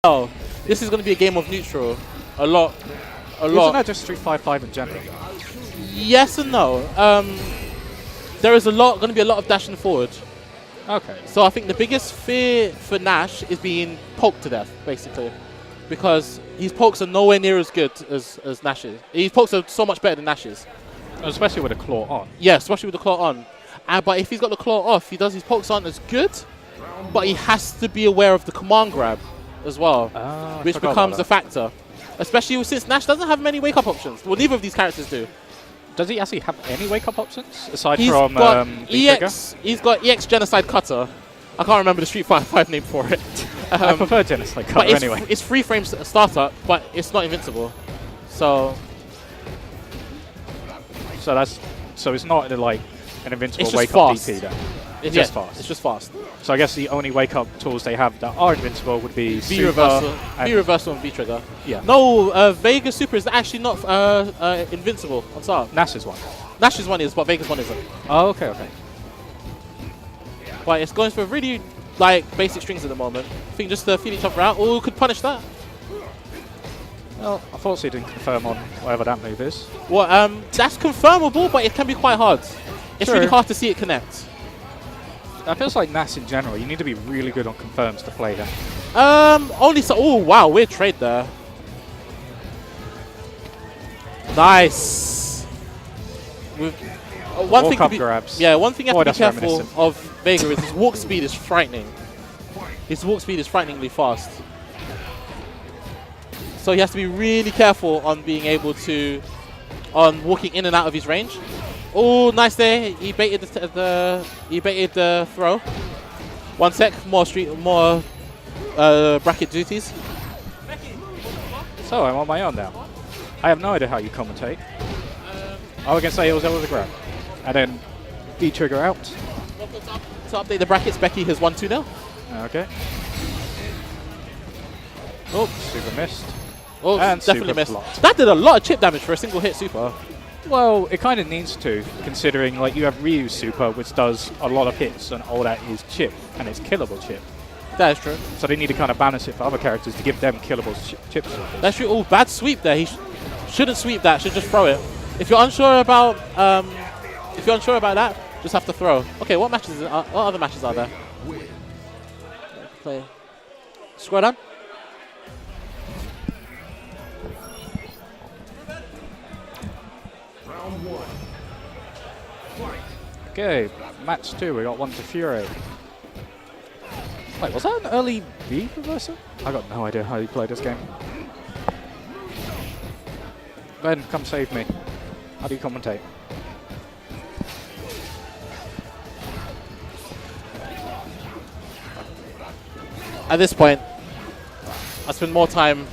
Oh, this is going to be a game of neutral. A lot. Isn't that just 3-5-5 in general? Yes and no. There is going to be a lot of dashing forward. Okay. So I think the biggest fear for Nash is being poked to death, basically. Because his pokes are nowhere near as good as Nash's. His pokes are so much better than Nash's. Especially with a claw on. Yeah, especially with the claw on. But if he's got the claw off, his pokes aren't as good. But he has to be aware of the command grab as well, which becomes a factor. Especially since Nash doesn't have many wake-up options. Well, neither of these characters do. Does he actually have any wake-up options aside He's from got Vega? He's got EX Genocide Cutter. I can't remember the Street Fighter 5 name for it. I prefer Genocide Cutter anyway. It's free frame startup, but it's not invincible. So it's not like an invincible wake-up DP then. It's just fast. It's just fast. So I guess the only wake-up tools they have that are invincible would be V reversal, and V trigger. Yeah. No, Vega Super is actually not invincible on start. Nash's one. Nash's one is, but Vega's one isn't. Oh, okay. But it's going for really basic strings at the moment. I think just to feel each other out. Oh, could punish that. Well, unfortunately, didn't confirm on whatever that move is. Well, that's confirmable, but it can be quite hard. It's really hard to see it connect. It feels like Nash in general, you need to be really good on confirms to play him. Only so. Oh wow, weird trade there. Nice. With one thing to be, grabs. Yeah, one thing you have to be careful reminiscent of Vega is his walk speed is frightening. His walk speed is frighteningly fast. So he has to be really careful on being able to, walking in and out of his range. Oh, nice there. He baited the throw. 1 sec. More bracket duties. So I'm on my own now. I have no idea how you commentate. I can say it was over the grab. And then V-trigger out. To update the brackets, Becky has won 2-0. Okay. Oh, super missed. Oh, and definitely missed. Blocked. That did a lot of chip damage for a single hit super. Well, it kind of needs to, considering you have Ryu's super, which does a lot of hits, and all that is chip, and it's killable chip. That is true. So they need to kind of balance it for other characters to give them killable chip supers. That's true. Oh, bad sweep there. He shouldn't sweep that. Should just throw it. If you're unsure about that, just have to throw. Okay, what other matches are there? Play. Scroll down. Okay, match 2, we got 1 to Firei. Wait, was that an early B reversal? I got no idea how you play this game. Ben, come save me. How do you commentate? At this point, I spend more time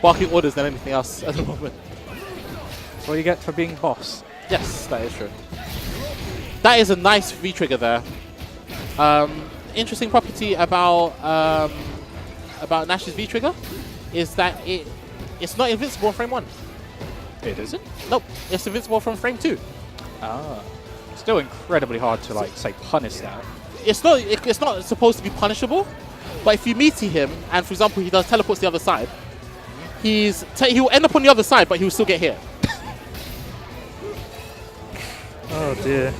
barking orders than anything else at the moment. That's what you get for being boss. Yes, that is true. That is a nice V-trigger there. Interesting property about Nash's V-trigger is that it's not invincible in frame 1. It isn't? Nope, it's invincible from frame 2. Ah. Still incredibly hard to say punish that. It's not supposed to be punishable, but if you meaty him and for example he does teleports the other side, he will end up on the other side, but he will still get hit. Oh dear.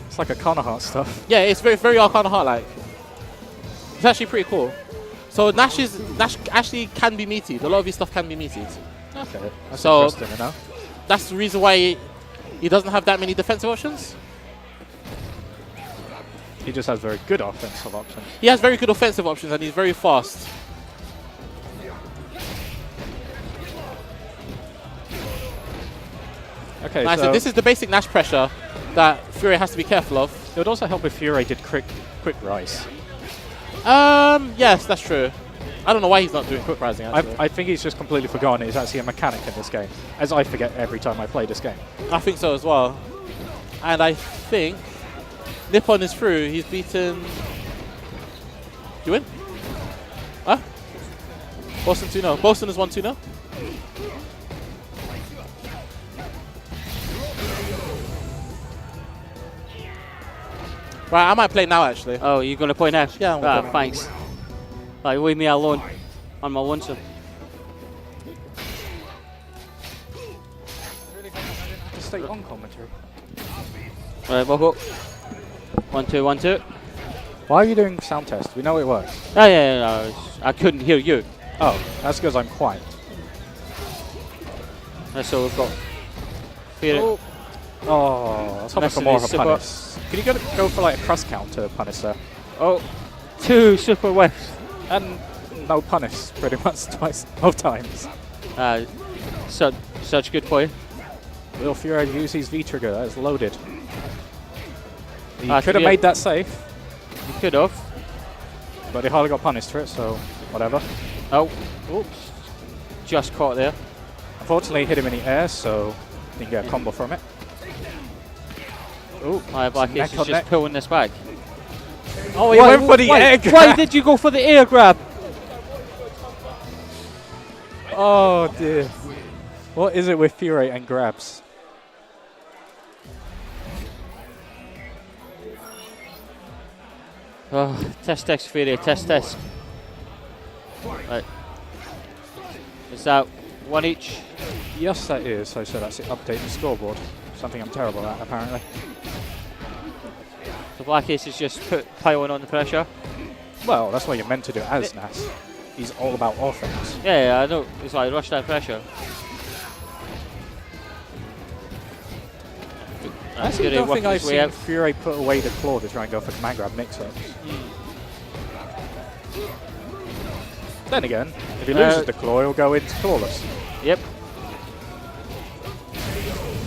It's like Arcana Heart stuff. Yeah, it's very, very Arcana Heart-like. It's actually pretty cool. So Nash actually can be meatied. A lot of his stuff can be meatied. Okay, that's so interesting enough. That's the reason why he doesn't have that many defensive options. He just has very good offensive options. He has very good offensive options and he's very fast. Okay, nice. So this is the basic Nash pressure that Firei has to be careful of. It would also help if Firei did quick rise. Yes, that's true. I don't know why he's not doing quick rising, actually. I think he's just completely forgotten it's actually a mechanic in this game, as I forget every time I play this game. I think so as well. And I think Nippon is through. He's beaten... You win? Huh? Boston 2-0. Boston has won 2-0. Right, I might play now, actually. Oh, you're going to play now? Yeah, I'm going to play now. Thanks. Right, leave me alone. on my one sub. Just stay on commentary. Right, Boko. 1 2 1 2. Why are you doing sound test? We know it works. Oh yeah, no, I couldn't hear you. Oh, that's because I'm quiet. So we've got Firei. Oh, I was hoping for more of a punish. Can you go for like a cross counter punish there? Oh, 2 super whiffs. And no punish, pretty much both times. Such good play. Will Firei use his V trigger? That is loaded. He Could could have made that safe, He could have. but he hardly got punished for it, so whatever. Oh, oops. Just caught there. Unfortunately, he hit him in the air, so he can get a combo from it. Oh, my BlackAce neck is on just neck. pulling this back. Oh, he went for the air grab. Why did you go for the air grab? Oh dear. What is it with Firei and grabs? Oh, test Firei, test. Right. Is that one each? Yes, that is. So that's it. Update the scoreboard. Something I'm terrible at, apparently. The BlackAce is just piling on the pressure. Well, that's what you're meant to do as Nash. He's all about offense. Yeah, I know. It's like rush that pressure. I actually don't think I've seen Firei put away the claw to try and go for command grab mix-ups. Then again, if he loses the claw, he'll go into clawless. Yep.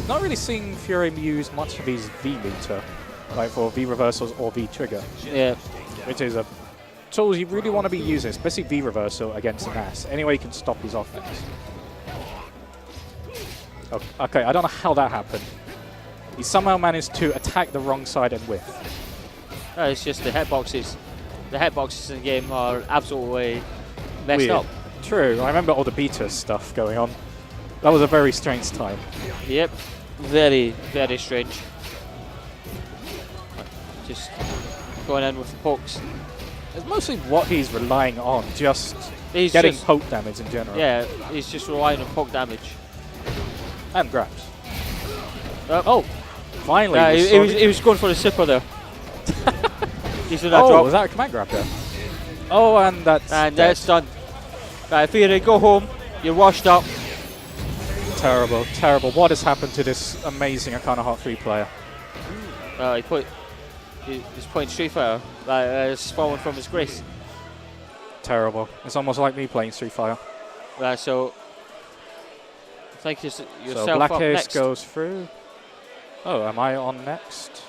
Not really seeing Firei use much of his V meter, like for V reversals or V trigger. Yeah. Which is a tool you really want to be using, especially V reversal against Nash. Any way you can stop his offense. Okay, I don't know how that happened. He somehow managed to attack the wrong side and whiff. It's just the hitboxes. The hitboxes in the game are absolutely messed Weird. up. True, I remember all the beta stuff going on. That was a very strange time. Yep. Very, very strange. Just going in with the pokes. It's mostly what he's relying on, just He's getting just, poke damage in general. Yeah, he's just relying on poke damage. And grabs. Oh, finally. He was going for the super there. He's in that oh, drop. was that a command grab there? Oh, and that's that's done. Right, Firei, go home. You're washed up. Terrible, terrible. What has happened to this amazing Arcana Heart 3 player? He's playing Street Fighter. It's fallen from his grace. Terrible. It's almost like me playing Street Fighter. So I think yourself so up BlackAce next. goes through. Oh, am I on next?